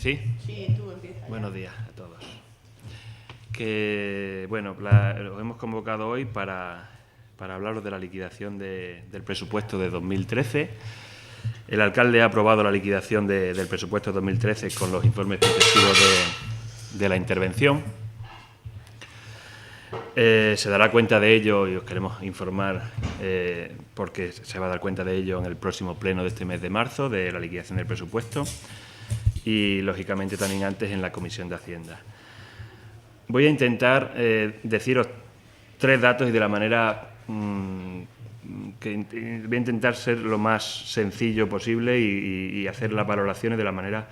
¿Sí? Sí, tú empiezas. Buenos días a todos. Os hemos convocado hoy para hablaros de la liquidación del presupuesto de 2013. El alcalde ha aprobado la liquidación del presupuesto de 2013 con los informes preceptivos de la intervención. Se dará cuenta de ello y os queremos informar porque se va a dar cuenta de ello en el próximo pleno de este mes de marzo, de la liquidación del presupuesto y, lógicamente, también antes en la Comisión de Hacienda. Voy a intentar deciros tres datos y de la manera voy a intentar ser lo más sencillo posible y hacer las valoraciones de la manera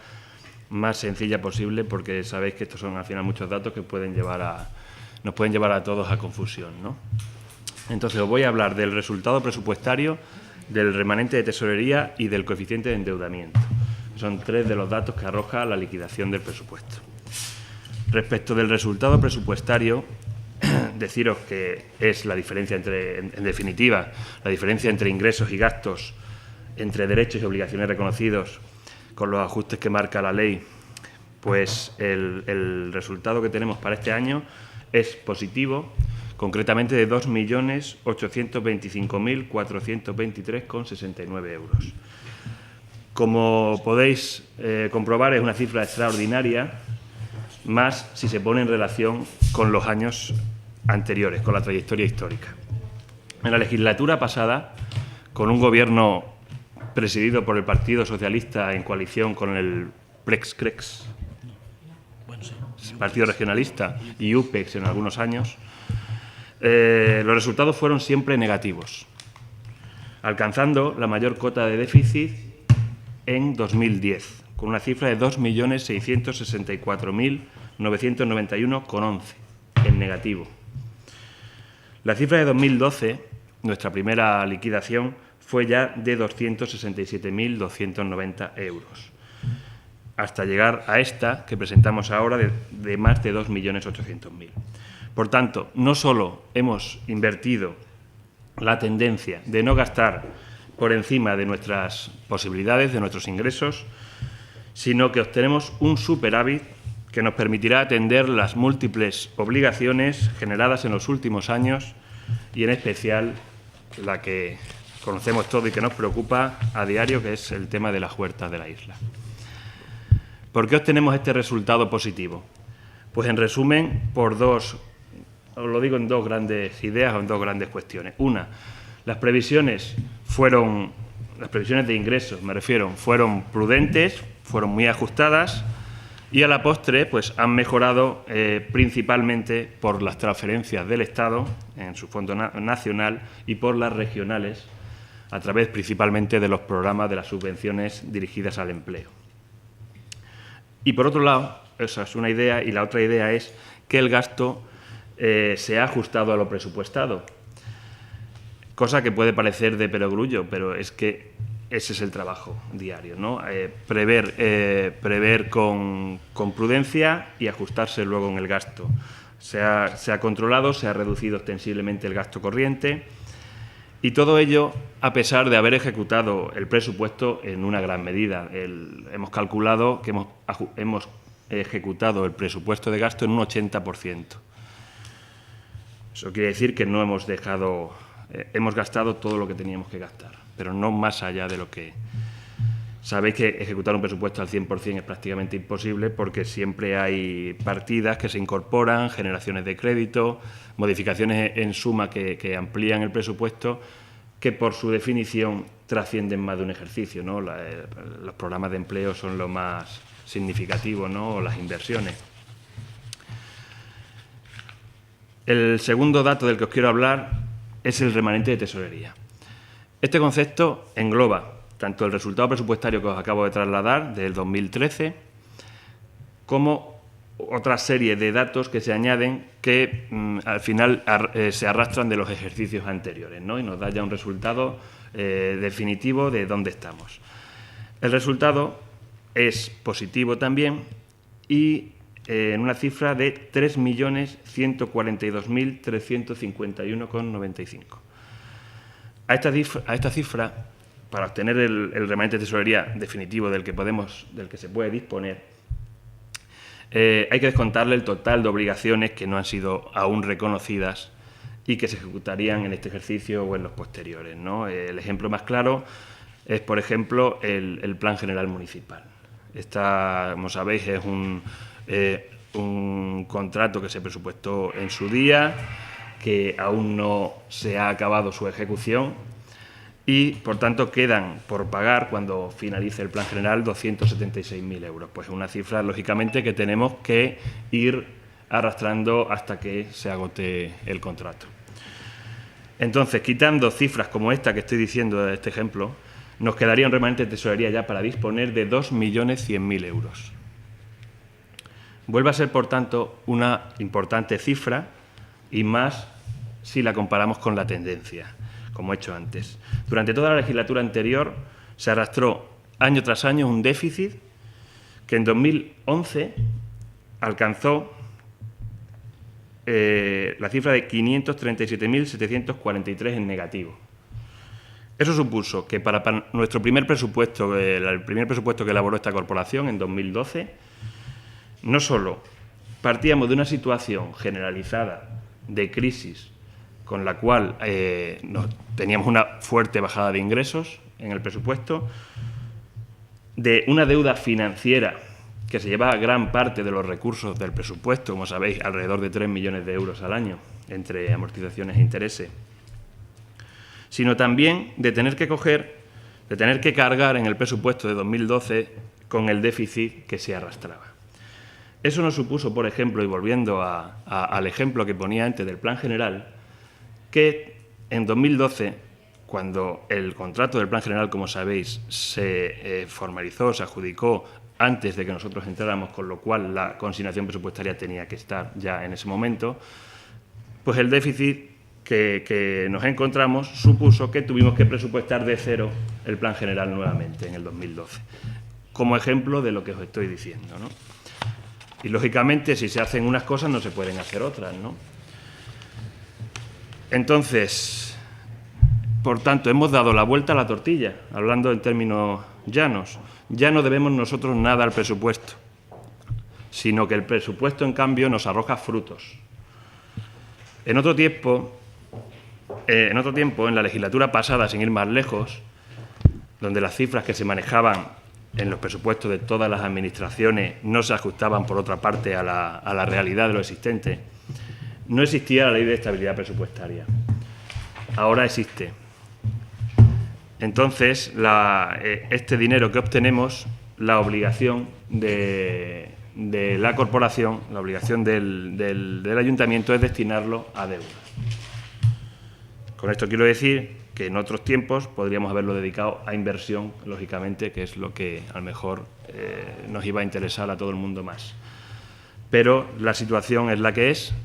más sencilla posible, porque sabéis que estos son al final muchos datos que nos pueden llevar a todos a confusión, ¿no? Entonces, os voy a hablar del resultado presupuestario, del remanente de tesorería y del coeficiente de endeudamiento. Son tres de los datos que arroja la liquidación del presupuesto. Respecto del resultado presupuestario, deciros que es la diferencia en definitiva, la diferencia entre ingresos y gastos, entre derechos y obligaciones reconocidos, con los ajustes que marca la ley. Pues el resultado que tenemos para este año es positivo, concretamente de 2.825.423,69 euros. Como podéis comprobar, es una cifra extraordinaria, más si se pone en relación con los años anteriores, con la trayectoria histórica. En la legislatura pasada, con un gobierno presidido por el Partido Socialista en coalición con el PREX-CREX, Partido Regionalista, y UPEX en algunos años, los resultados fueron siempre negativos, alcanzando la mayor cota de déficit en 2010, con una cifra de 2.664.991,11 en negativo. La cifra de 2012, nuestra primera liquidación, fue ya de 267.290 euros, hasta llegar a esta que presentamos ahora de más de 2.800.000. Por tanto, no solo hemos invertido la tendencia de no gastar por encima de nuestras posibilidades, de nuestros ingresos, sino que obtenemos un superávit que nos permitirá atender las múltiples obligaciones generadas en los últimos años y, en especial, la que conocemos todos y que nos preocupa a diario, que es el tema de las huertas de la isla. ¿Por qué obtenemos este resultado positivo? Pues, en resumen, os lo digo en dos grandes ideas o en dos grandes cuestiones. Una, las previsiones de ingresos, me refiero, fueron prudentes, fueron muy ajustadas y a la postre pues han mejorado principalmente por las transferencias del Estado en su fondo nacional y por las regionales a través principalmente de los programas de las subvenciones dirigidas al empleo. Y por otro lado, esa es una idea, y la otra idea es que el gasto se ha ajustado a lo presupuestado, cosa que puede parecer de perogrullo, pero es que ese es el trabajo diario, ¿no? Prever con prudencia y ajustarse luego en el gasto. Se ha controlado, se ha reducido ostensiblemente el gasto corriente, y todo ello a pesar de haber ejecutado el presupuesto en una gran medida. Hemos calculado que hemos ejecutado el presupuesto de gasto en un 80%. Eso quiere decir que no hemos gastado todo lo que teníamos que gastar, pero no más allá de lo que... Sabéis que ejecutar un presupuesto al 100% es prácticamente imposible, porque siempre hay partidas que se incorporan, generaciones de crédito, modificaciones en suma que amplían el presupuesto, que por su definición trascienden más de un ejercicio, ¿no? Los programas de empleo son lo más significativo, ¿no? O las inversiones. El segundo dato del que os quiero hablar es el remanente de tesorería. Este concepto engloba tanto el resultado presupuestario que os acabo de trasladar del 2013, como otra serie de datos que se añaden que al final se arrastran de los ejercicios anteriores, ¿no? Y nos da ya un resultado definitivo de dónde estamos. El resultado es positivo también y en una cifra de 3.142.351,95. A esta cifra, para obtener el remanente de tesorería definitivo del que se puede disponer, hay que descontarle el total de obligaciones que no han sido aún reconocidas y que se ejecutarían en este ejercicio o en los posteriores, ¿no? El ejemplo más claro es, por ejemplo, el Plan General Municipal. Como sabéis, es un contrato que se presupuestó en su día, que aún no se ha acabado su ejecución y, por tanto, quedan por pagar, cuando finalice el Plan General, 276.000 euros. Pues es una cifra, lógicamente, que tenemos que ir arrastrando hasta que se agote el contrato. Entonces, quitando cifras como esta que estoy diciendo de este ejemplo, nos quedaría un remanente de tesorería ya para disponer de 2.100.000 euros. Vuelve a ser, por tanto, una importante cifra y más si la comparamos con la tendencia, como he hecho antes. Durante toda la legislatura anterior se arrastró año tras año un déficit que en 2011 alcanzó la cifra de 537.743 en negativo. Eso supuso que para nuestro primer presupuesto, el primer presupuesto que elaboró esta corporación en 2012, no solo partíamos de una situación generalizada de crisis con la cual teníamos una fuerte bajada de ingresos en el presupuesto, de una deuda financiera que se llevaba gran parte de los recursos del presupuesto, como sabéis, alrededor de 3 millones de euros al año, entre amortizaciones e intereses, sino también de tener que cargar en el presupuesto de 2012 con el déficit que se arrastraba. Eso nos supuso, por ejemplo, y volviendo al ejemplo que ponía antes del Plan General, que en 2012, cuando el contrato del Plan General, como sabéis, se formalizó, se adjudicó antes de que nosotros entráramos, con lo cual la consignación presupuestaria tenía que estar ya en ese momento, pues el déficit que nos encontramos supuso que tuvimos que presupuestar de cero el Plan General nuevamente en el 2012, como ejemplo de lo que os estoy diciendo, ¿no? Y, lógicamente, si se hacen unas cosas no se pueden hacer otras, ¿no? Entonces, por tanto, hemos dado la vuelta a la tortilla, hablando en términos llanos. Ya no debemos nosotros nada al presupuesto, sino que el presupuesto, en cambio, nos arroja frutos. En otro tiempo, en la legislatura pasada, sin ir más lejos, donde las cifras que se manejaban en los presupuestos de todas las administraciones no se ajustaban, por otra parte, a la realidad de lo existente, no existía la ley de estabilidad presupuestaria. Ahora existe. Entonces, este dinero que obtenemos, la obligación de la corporación, la obligación del ayuntamiento es destinarlo a deuda. Con esto quiero decir que en otros tiempos podríamos haberlo dedicado a inversión, lógicamente, que es lo que a lo mejor nos iba a interesar a todo el mundo más. Pero la situación es la que es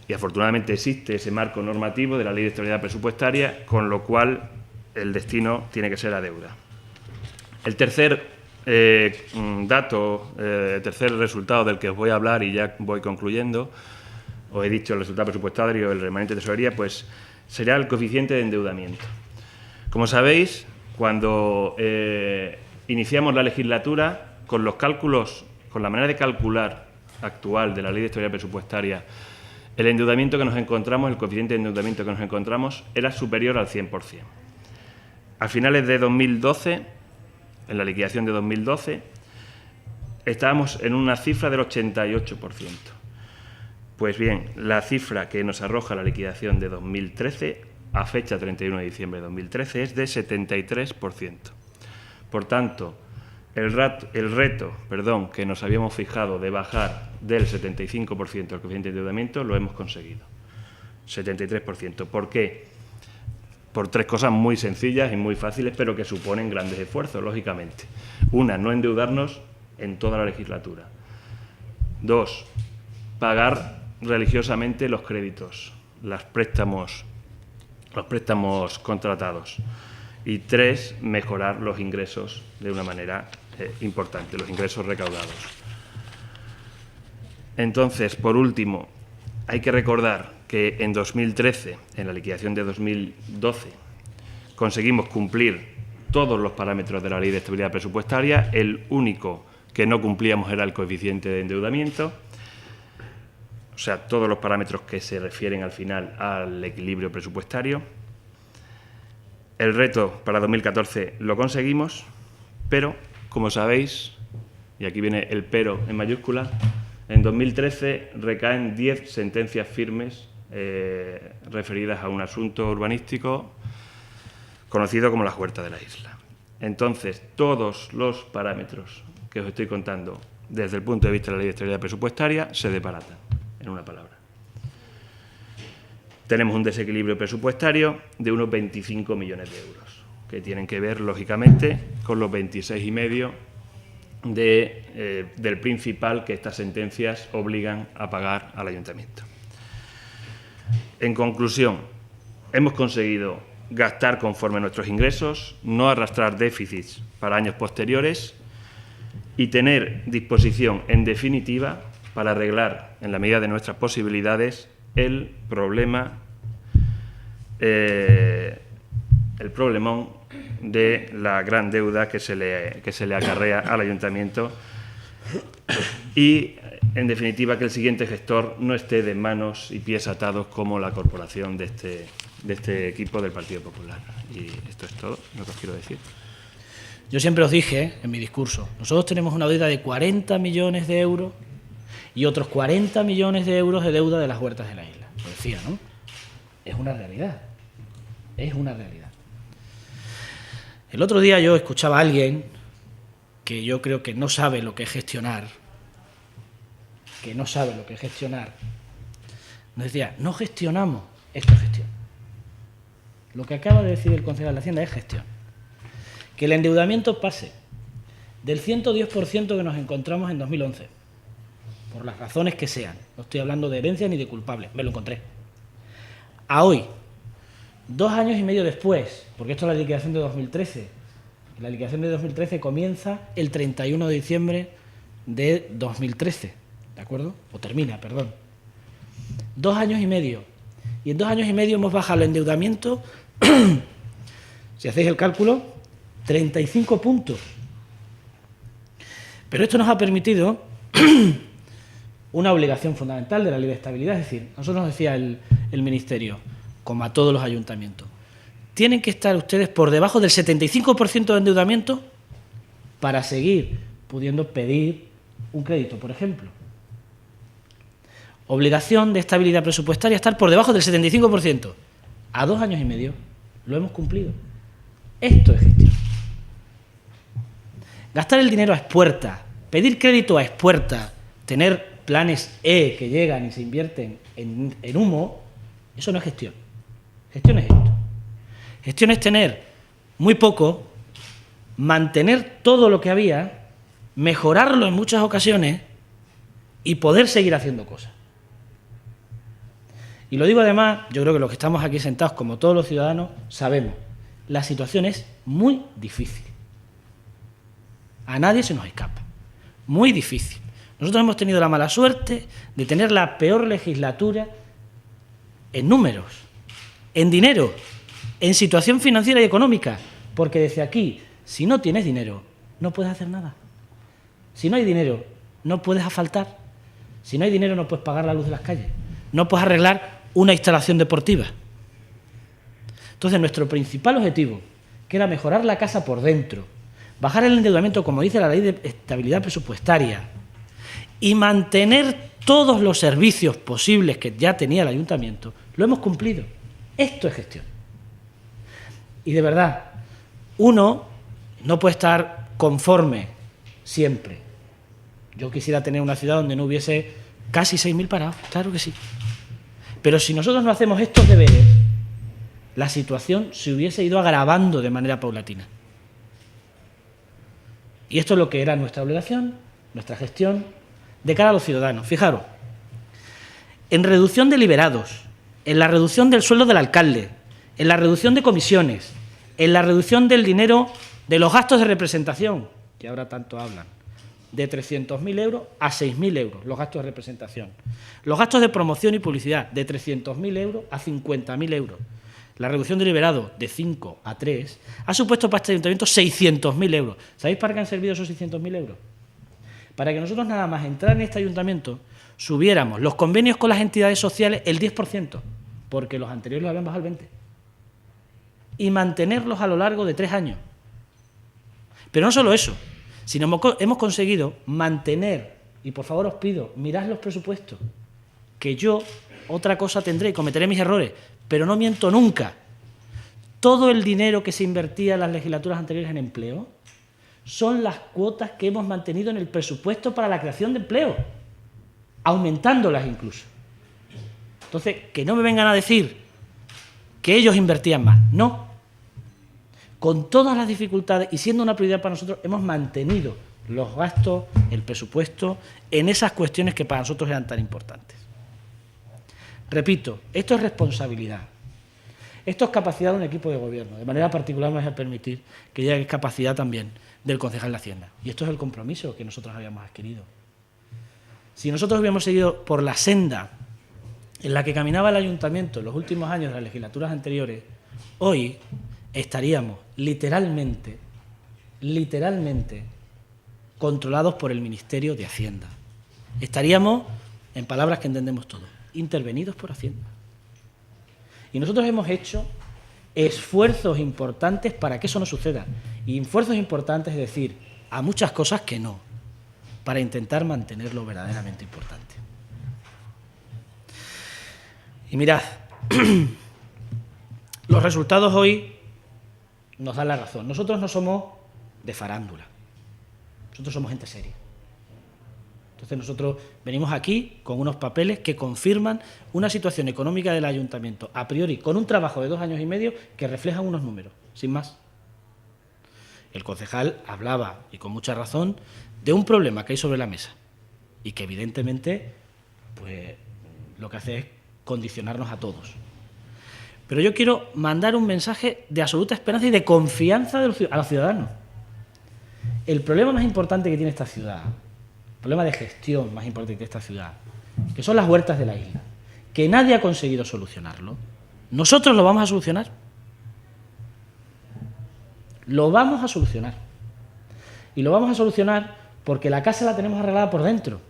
y afortunadamente existe ese marco normativo de la Ley de Estabilidad Presupuestaria, con lo cual el destino tiene que ser a deuda. El tercer tercer resultado del que os voy a hablar, y ya voy concluyendo, os he dicho el resultado presupuestario, el remanente de tesorería, pues será el coeficiente de endeudamiento. Como sabéis, cuando iniciamos la legislatura, con los cálculos, con la manera de calcular actual de la Ley de Estabilidad Presupuestaria, el endeudamiento que nos encontramos, el coeficiente de endeudamiento que nos encontramos, era superior al 100%. A finales de 2012, en la liquidación de 2012, estábamos en una cifra del 88%. Pues bien, la cifra que nos arroja la liquidación de 2013, a fecha 31 de diciembre de 2013, es de 73%. Por tanto, el reto que nos habíamos fijado de bajar del 75% al coeficiente de endeudamiento lo hemos conseguido. 73%. ¿Por qué? Por tres cosas muy sencillas y muy fáciles, pero que suponen grandes esfuerzos, lógicamente. Una, no endeudarnos en toda la legislatura. Dos, pagar religiosamente los créditos, los préstamos contratados. Y tres, mejorar los ingresos de una manera importante, los ingresos recaudados. Entonces, por último, hay que recordar que en 2013, en la liquidación de 2012, conseguimos cumplir todos los parámetros de la Ley de Estabilidad Presupuestaria. El único que no cumplíamos era el coeficiente de endeudamiento, o sea, todos los parámetros que se refieren al final al equilibrio presupuestario. El reto para 2014 lo conseguimos, pero, como sabéis, y aquí viene el pero en mayúscula, en 2013 recaen 10 sentencias firmes referidas a un asunto urbanístico conocido como las huertas de la isla. Entonces, todos los parámetros que os estoy contando desde el punto de vista de la Ley de Estabilidad Presupuestaria se desbaratan, en una palabra. Tenemos un desequilibrio presupuestario de unos 25 millones de euros, que tienen que ver, lógicamente, con los 26,5 del principal que estas sentencias obligan a pagar al ayuntamiento. En conclusión, hemos conseguido gastar conforme a nuestros ingresos, no arrastrar déficits para años posteriores y tener disposición, en definitiva, para arreglar, en la medida de nuestras posibilidades, el problemón de la gran deuda que se le acarrea al ayuntamiento y, en definitiva, que el siguiente gestor no esté de manos y pies atados como la corporación de este equipo del Partido Popular. Y esto es todo lo que os quiero decir. Yo siempre os dije en mi discurso, nosotros tenemos una deuda de 40 millones de euros y otros 40 millones de euros de deuda de las huertas de la isla. Lo decía, ¿no? Es una realidad. Es una realidad. El otro día yo escuchaba a alguien que yo creo que no sabe lo que es gestionar, nos decía, no gestionamos, esto es gestión. Lo que acaba de decir el concejal de Hacienda es gestión. Que el endeudamiento pase del 110% que nos encontramos en 2011, por las razones que sean, no estoy hablando de herencia ni de culpable, me lo encontré, a hoy, 2 años y medio después, porque esto es la liquidación de 2013, la liquidación de 2013 comienza el 31 de diciembre de 2013, ¿de acuerdo? O termina, perdón. 2 años y medio. Y en 2 años y medio hemos bajado el endeudamiento, si hacéis el cálculo, 35 puntos. Pero esto nos ha permitido una obligación fundamental de la Ley de Estabilidad, es decir, nosotros nos decía el Ministerio, como a todos los ayuntamientos, tienen que estar ustedes por debajo del 75% de endeudamiento para seguir pudiendo pedir un crédito, por ejemplo. Obligación de estabilidad presupuestaria, estar por debajo del 75%. A 2 años y medio lo hemos cumplido. Esto es gestión. Gastar el dinero a expuertas, pedir crédito a expuertas, tener planes E que llegan y se invierten en humo, eso no es gestión. Gestión es esto. Gestión es tener muy poco, mantener todo lo que había, mejorarlo en muchas ocasiones y poder seguir haciendo cosas. Y lo digo además, yo creo que los que estamos aquí sentados, como todos los ciudadanos, sabemos, la situación es muy difícil. A nadie se nos escapa. Muy difícil. Nosotros hemos tenido la mala suerte de tener la peor legislatura en números, en dinero, en situación financiera y económica, porque desde aquí, si no tienes dinero, no puedes hacer nada. Si no hay dinero, no puedes asfaltar. Si no hay dinero, no puedes pagar la luz de las calles. No puedes arreglar una instalación deportiva. Entonces, nuestro principal objetivo, que era mejorar la casa por dentro, bajar el endeudamiento, como dice la Ley de Estabilidad Presupuestaria, y mantener todos los servicios posibles que ya tenía el ayuntamiento, lo hemos cumplido. Esto es gestión. Y de verdad, uno no puede estar conforme siempre. Yo quisiera tener una ciudad donde no hubiese casi 6.000 parados, claro que sí. Pero si nosotros no hacemos estos deberes, la situación se hubiese ido agravando de manera paulatina. Y esto es lo que era nuestra obligación, nuestra gestión, de cara a los ciudadanos. Fijaros, en reducción de liberados, en la reducción del sueldo del alcalde, en la reducción de comisiones, en la reducción del dinero de los gastos de representación, que ahora tanto hablan, de 300.000 euros a 6.000 euros, los gastos de representación. Los gastos de promoción y publicidad, de 300.000 euros a 50.000 euros. La reducción de liberado, de 5 a 3, ha supuesto para este ayuntamiento 600.000 euros. ¿Sabéis para qué han servido esos 600.000 euros? para que nosotros nada más entrar en este ayuntamiento subiéramos los convenios con las entidades sociales el 10%, porque los anteriores los habían bajado al 20%, y mantenerlos a lo largo de 3 años. Pero no solo eso, sino hemos conseguido mantener, y por favor os pido, mirad los presupuestos, que yo otra cosa tendré y cometeré mis errores, pero no miento nunca. Todo el dinero que se invertía en las legislaturas anteriores en empleo son las cuotas que hemos mantenido en el presupuesto para la creación de empleo, aumentándolas incluso. Entonces, que no me vengan a decir que ellos invertían más. No. Con todas las dificultades y siendo una prioridad para nosotros, hemos mantenido los gastos, el presupuesto, en esas cuestiones que para nosotros eran tan importantes. Repito, esto es responsabilidad. Esto es capacidad de un equipo de gobierno. De manera particular me vais a permitir que llegue capacidad también del concejal de Hacienda. Y esto es el compromiso que nosotros habíamos adquirido. Si nosotros hubiéramos seguido por la senda en la que caminaba el ayuntamiento en los últimos años de las legislaturas anteriores, hoy estaríamos literalmente controlados por el Ministerio de Hacienda. Estaríamos, en palabras que entendemos todos, intervenidos por Hacienda. Y nosotros hemos hecho esfuerzos importantes para que eso no suceda. Y esfuerzos importantes es decir, a muchas cosas que no, para intentar mantenerlo verdaderamente importante. Y mirad, los resultados hoy nos dan la razón. Nosotros no somos de farándula, nosotros somos gente seria. Entonces nosotros venimos aquí con unos papeles que confirman una situación económica del ayuntamiento, a priori, con un trabajo de 2 años y medio que reflejan unos números, sin más. El concejal hablaba, y con mucha razón, de un problema que hay sobre la mesa y que evidentemente pues, lo que hace es condicionarnos a todos. Pero yo quiero mandar un mensaje de absoluta esperanza y de confianza a los ciudadanos. El problema más importante que tiene esta ciudad, el problema de gestión más importante que tiene esta ciudad, que son las huertas de la isla, que nadie ha conseguido solucionarlo, nosotros lo vamos a solucionar. Lo vamos a solucionar. Y lo vamos a solucionar porque la casa la tenemos arreglada por dentro.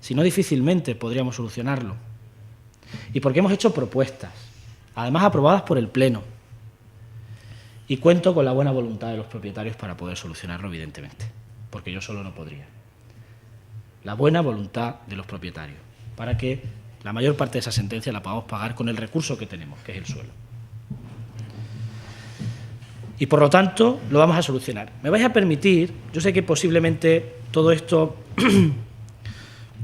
Si no, difícilmente podríamos solucionarlo. Y porque hemos hecho propuestas, además aprobadas por el Pleno. Y cuento con la buena voluntad de los propietarios para poder solucionarlo, evidentemente, porque yo solo no podría. La buena voluntad de los propietarios, para que la mayor parte de esa sentencia la podamos pagar con el recurso que tenemos, que es el suelo. Y por lo tanto, lo vamos a solucionar. Me vais a permitir, yo sé que posiblemente todo esto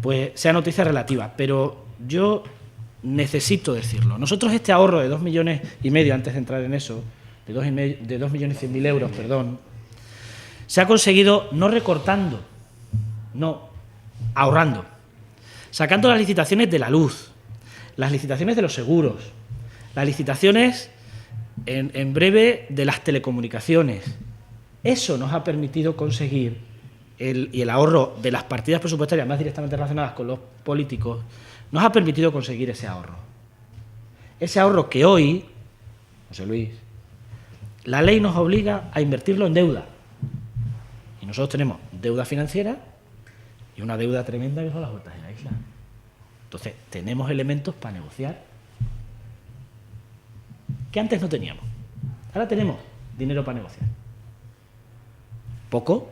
pues sea noticia relativa, pero yo necesito decirlo. Nosotros este ahorro de 2,5 millones, antes de entrar en eso, de 2.100.000 euros, perdón, se ha conseguido no recortando, no, ahorrando, sacando las licitaciones de la luz, las licitaciones de los seguros, las licitaciones en breve de las telecomunicaciones. Eso nos ha permitido conseguir el ahorro de las partidas presupuestarias más directamente relacionadas con los políticos, nos ha permitido conseguir ese ahorro. Ese ahorro que hoy, José Luis, la ley nos obliga a invertirlo en deuda. Y nosotros tenemos deuda financiera y una deuda tremenda que son las huertas de la isla. Entonces, tenemos elementos para negociar que antes no teníamos. Ahora tenemos dinero para negociar. Poco,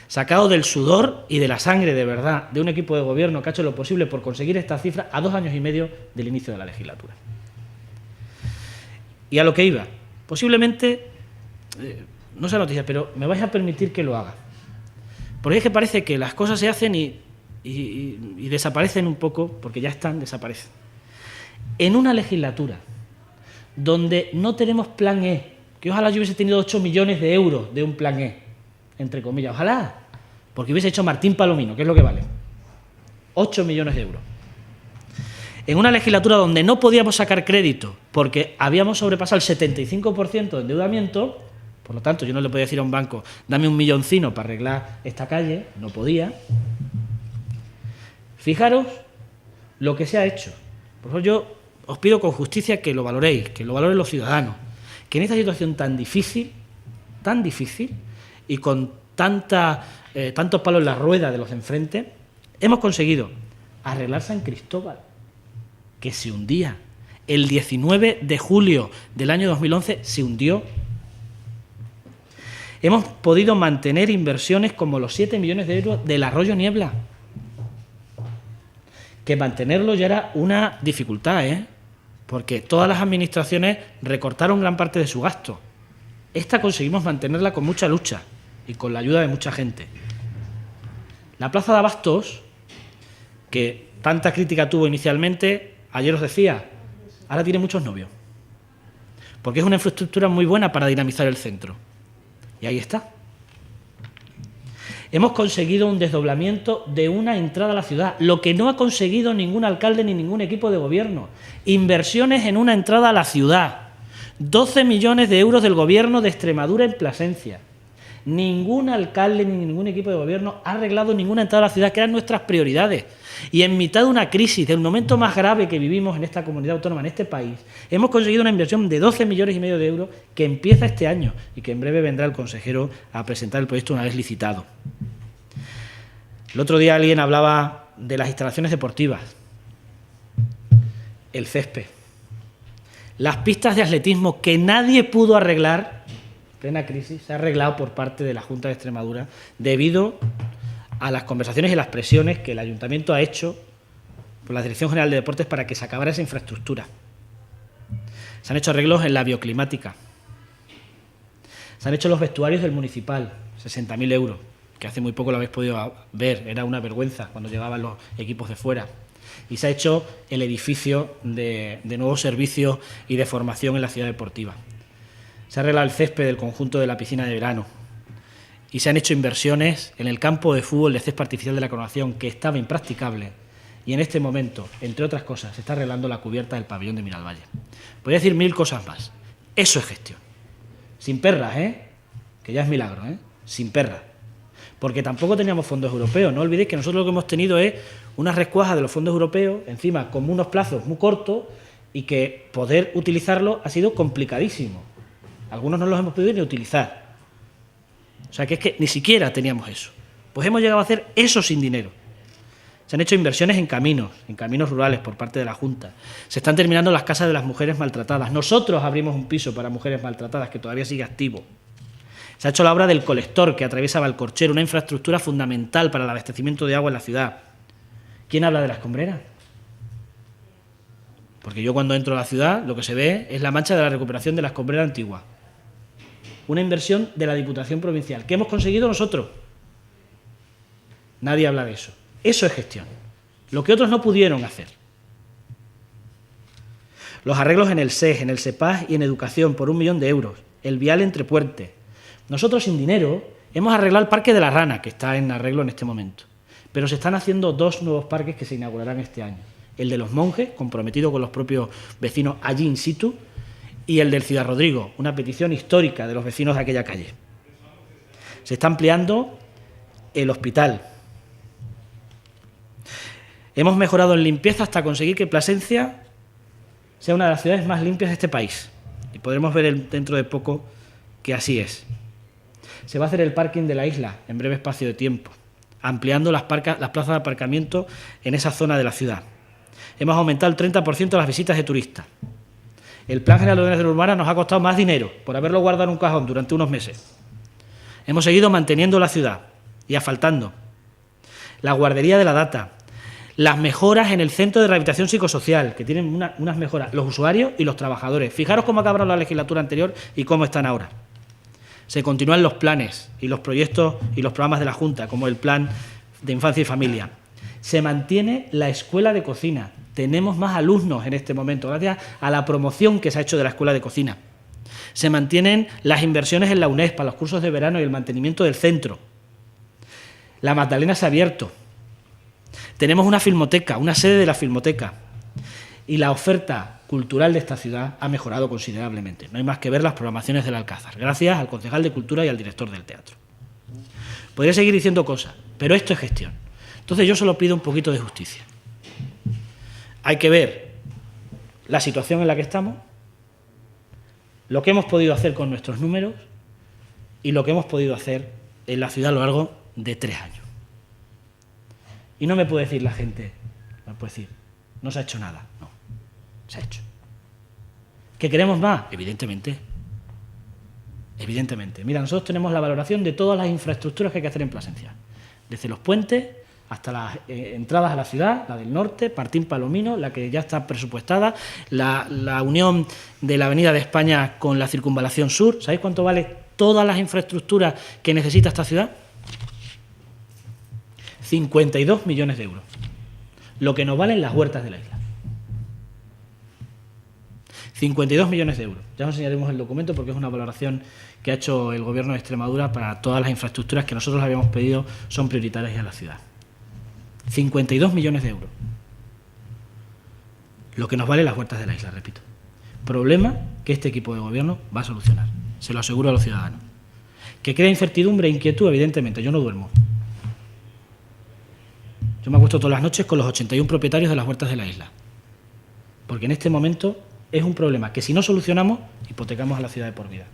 sacado del sudor y de la sangre de verdad de un equipo de gobierno que ha hecho lo posible por conseguir esta cifra a 2 años y medio del inicio de la legislatura. Y a lo que iba, posiblemente, no sea noticia, pero me vais a permitir que lo haga. Porque es que parece que las cosas se hacen y desaparecen un poco, porque ya están, desaparecen. En una legislatura donde no tenemos plan E, que ojalá yo hubiese tenido 8 millones de euros de un plan E, entre comillas, ojalá, porque hubiese hecho Martín Palomino, que es lo que vale, 8 millones de euros. En una legislatura donde no podíamos sacar crédito porque habíamos sobrepasado el 75% de endeudamiento, por lo tanto yo no le podía decir a un banco, dame 1 milloncino para arreglar esta calle, no podía. Fijaros lo que se ha hecho. Por eso yo os pido con justicia que lo valoréis, que lo valoren los ciudadanos, que en esta situación tan difícil y con tantos palos en la rueda de los de enfrente, hemos conseguido arreglar San Cristóbal, que se hundía. El 19 de julio del año 2011 se hundió. Hemos podido mantener inversiones como los 7 millones de euros del Arroyo Niebla, que mantenerlo ya era una dificultad, porque todas las administraciones recortaron gran parte de su gasto. Esta conseguimos mantenerla con mucha lucha y con la ayuda de mucha gente. La Plaza de Abastos, que tanta crítica tuvo inicialmente, ayer os decía, ahora tiene muchos novios, porque es una infraestructura muy buena para dinamizar el centro. Y ahí está. Hemos conseguido un desdoblamiento de una entrada a la ciudad, lo que no ha conseguido ningún alcalde ni ningún equipo de gobierno. Inversiones en una entrada a la ciudad. 12 millones de euros del gobierno de Extremadura en Plasencia. Ningún alcalde ni ningún equipo de gobierno ha arreglado ninguna entrada a la ciudad, que eran nuestras prioridades. Y en mitad de una crisis, del momento más grave que vivimos en esta comunidad autónoma, en este país, hemos conseguido una inversión de 12 millones y medio de euros que empieza este año y que en breve vendrá el consejero a presentar el proyecto una vez licitado. El otro día alguien hablaba de las instalaciones deportivas, el césped, las pistas de atletismo que nadie pudo arreglar, en plena crisis, se ha arreglado por parte de la Junta de Extremadura debido a las conversaciones y las presiones que el Ayuntamiento ha hecho por la Dirección General de Deportes para que se acabara esa infraestructura. Se han hecho arreglos en la bioclimática. Se han hecho los vestuarios del municipal, 60.000 euros, que hace muy poco lo habéis podido ver, era una vergüenza cuando llegaban los equipos de fuera. Y se ha hecho el edificio de nuevos servicios y de formación en la ciudad deportiva. Se ha arreglado el césped del conjunto de la piscina de verano. Y se han hecho inversiones en el campo de fútbol de césped artificial de la Coronación, que estaba impracticable. Y en este momento, entre otras cosas, se está arreglando la cubierta del pabellón de Miralvalle. Podría decir 1000 cosas más. Eso es gestión. Sin perras, que ya es milagro, sin perras. Porque tampoco teníamos fondos europeos. No olvidéis que nosotros lo que hemos tenido es unas rescuajas de los fondos europeos, encima con unos plazos muy cortos, y que poder utilizarlo ha sido complicadísimo. Algunos no los hemos podido ni utilizar. O sea, que es que ni siquiera teníamos eso. Pues hemos llegado a hacer eso sin dinero. Se han hecho inversiones en caminos rurales por parte de la Junta. Se están terminando las casas de las mujeres maltratadas. Nosotros abrimos un piso para mujeres maltratadas que todavía sigue activo. Se ha hecho la obra del colector que atraviesa Valcorchero, una infraestructura fundamental para el abastecimiento de agua en la ciudad. ¿Quién habla de la escombrera? Porque yo cuando entro a la ciudad lo que se ve es la mancha de la recuperación de la escombrera antigua. Una inversión de la Diputación Provincial. ¿Qué hemos conseguido nosotros? Nadie habla de eso. Eso es gestión. Lo que otros no pudieron hacer. Los arreglos en el SES, en el SEPAS y en educación por 1 millón de euros. El vial entre puertes. Nosotros sin dinero hemos arreglado el Parque de la Rana, que está en arreglo en este momento. Pero se están haciendo 2 nuevos parques que se inaugurarán este año. El de los Monjes, comprometido con los propios vecinos allí in situ, y el del Ciudad Rodrigo, una petición histórica de los vecinos de aquella calle. Se está ampliando el hospital. Hemos mejorado en limpieza hasta conseguir que Plasencia sea una de las ciudades más limpias de este país. Y podremos ver dentro de poco que así es. Se va a hacer el parking de la isla en breve espacio de tiempo, ampliando las plazas de aparcamiento en esa zona de la ciudad. Hemos aumentado el 30% las visitas de turistas. El Plan General de Ordenación Urbana nos ha costado más dinero por haberlo guardado en un cajón durante unos meses. Hemos seguido manteniendo la ciudad y asfaltando. La guardería de la data. Las mejoras en el centro de rehabilitación psicosocial, que tienen unas mejoras, los usuarios y los trabajadores. Fijaros cómo acabaron la legislatura anterior y cómo están ahora. Se continúan los planes y los proyectos y los programas de la Junta, como el Plan de Infancia y Familia. Se mantiene la escuela de cocina. Tenemos más alumnos en este momento, gracias a la promoción que se ha hecho de la escuela de cocina. Se mantienen las inversiones en la UNED para los cursos de verano y el mantenimiento del centro. La Magdalena se ha abierto. Tenemos una filmoteca, una sede de la filmoteca. Y la oferta cultural de esta ciudad ha mejorado considerablemente. No hay más que ver las programaciones del Alcázar, gracias al concejal de Cultura y al director del teatro. Podría seguir diciendo cosas, pero esto es gestión. Entonces yo solo pido un poquito de justicia. Hay que ver la situación en la que estamos, lo que hemos podido hacer con nuestros números y lo que hemos podido hacer en la ciudad a lo largo de 3 años. Y no me puede decir la gente, me puede decir, no se ha hecho nada. No, se ha hecho. ¿Que queremos más? Evidentemente. Evidentemente. Mira, nosotros tenemos la valoración de todas las infraestructuras que hay que hacer en Plasencia. Desde los puentes hasta las entradas a la ciudad, la del norte, Martín Palomino, la que ya está presupuestada, la unión de la Avenida de España con la circunvalación sur. ¿Sabéis cuánto vale todas las infraestructuras que necesita esta ciudad? 52 millones de euros. Lo que nos valen las huertas de la isla. 52 millones de euros. Ya os enseñaremos el documento porque es una valoración que ha hecho el Gobierno de Extremadura para todas las infraestructuras que nosotros habíamos pedido son prioritarias a la ciudad. 52 millones de euros. Lo que nos vale las huertas de la isla, repito. Problema que este equipo de gobierno va a solucionar. Se lo aseguro a los ciudadanos. Que crea incertidumbre e inquietud, evidentemente. Yo no duermo. Yo me acuesto todas las noches con los 81 propietarios de las huertas de la isla. Porque en este momento es un problema que si no solucionamos, hipotecamos a la ciudad de por vida.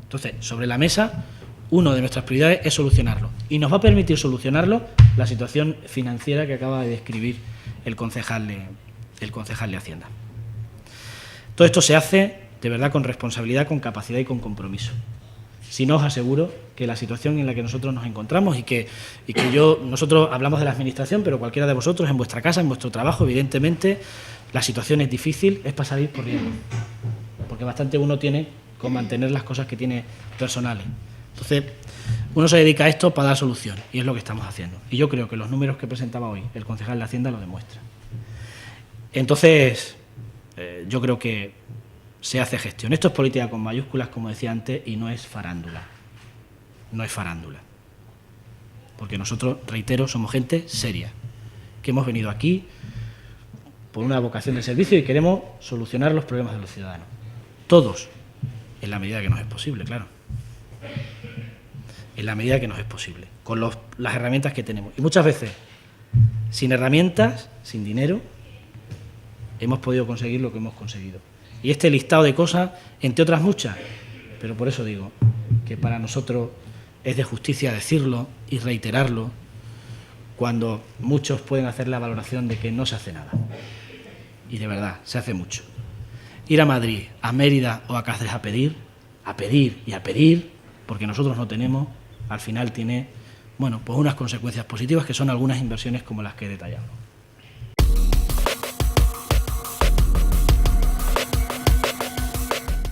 Entonces, sobre la mesa, una de nuestras prioridades es solucionarlo. Y nos va a permitir solucionarlo la situación financiera que acaba de describir el concejal de Hacienda. Todo esto se hace, de verdad, con responsabilidad, con capacidad y con compromiso. Si no, os aseguro que la situación en la que nosotros nos encontramos y que nosotros hablamos de la Administración, pero cualquiera de vosotros, en vuestra casa, en vuestro trabajo, evidentemente, la situación es difícil, es para salir corriendo. Porque bastante uno tiene con mantener las cosas que tiene personales. Entonces, uno se dedica a esto para dar solución, y es lo que estamos haciendo. Y yo creo que los números que presentaba hoy el concejal de Hacienda lo demuestran. Entonces, yo creo que se hace gestión. Esto es política con mayúsculas, como decía antes, y no es farándula. No es farándula. Porque nosotros, reitero, somos gente seria, que hemos venido aquí por una vocación de servicio y queremos solucionar los problemas de los ciudadanos. Todos, en la medida que nos es posible, claro. En la medida que nos es posible, con las herramientas que tenemos. Y muchas veces, sin herramientas, sin dinero, hemos podido conseguir lo que hemos conseguido. Y este listado de cosas, entre otras muchas, pero por eso digo que para nosotros es de justicia decirlo y reiterarlo cuando muchos pueden hacer la valoración de que no se hace nada. Y de verdad, se hace mucho. Ir a Madrid, a Mérida o a Cáceres a pedir y a pedir, porque nosotros no tenemos, al final tiene, bueno, pues unas consecuencias positivas que son algunas inversiones como las que he detallado.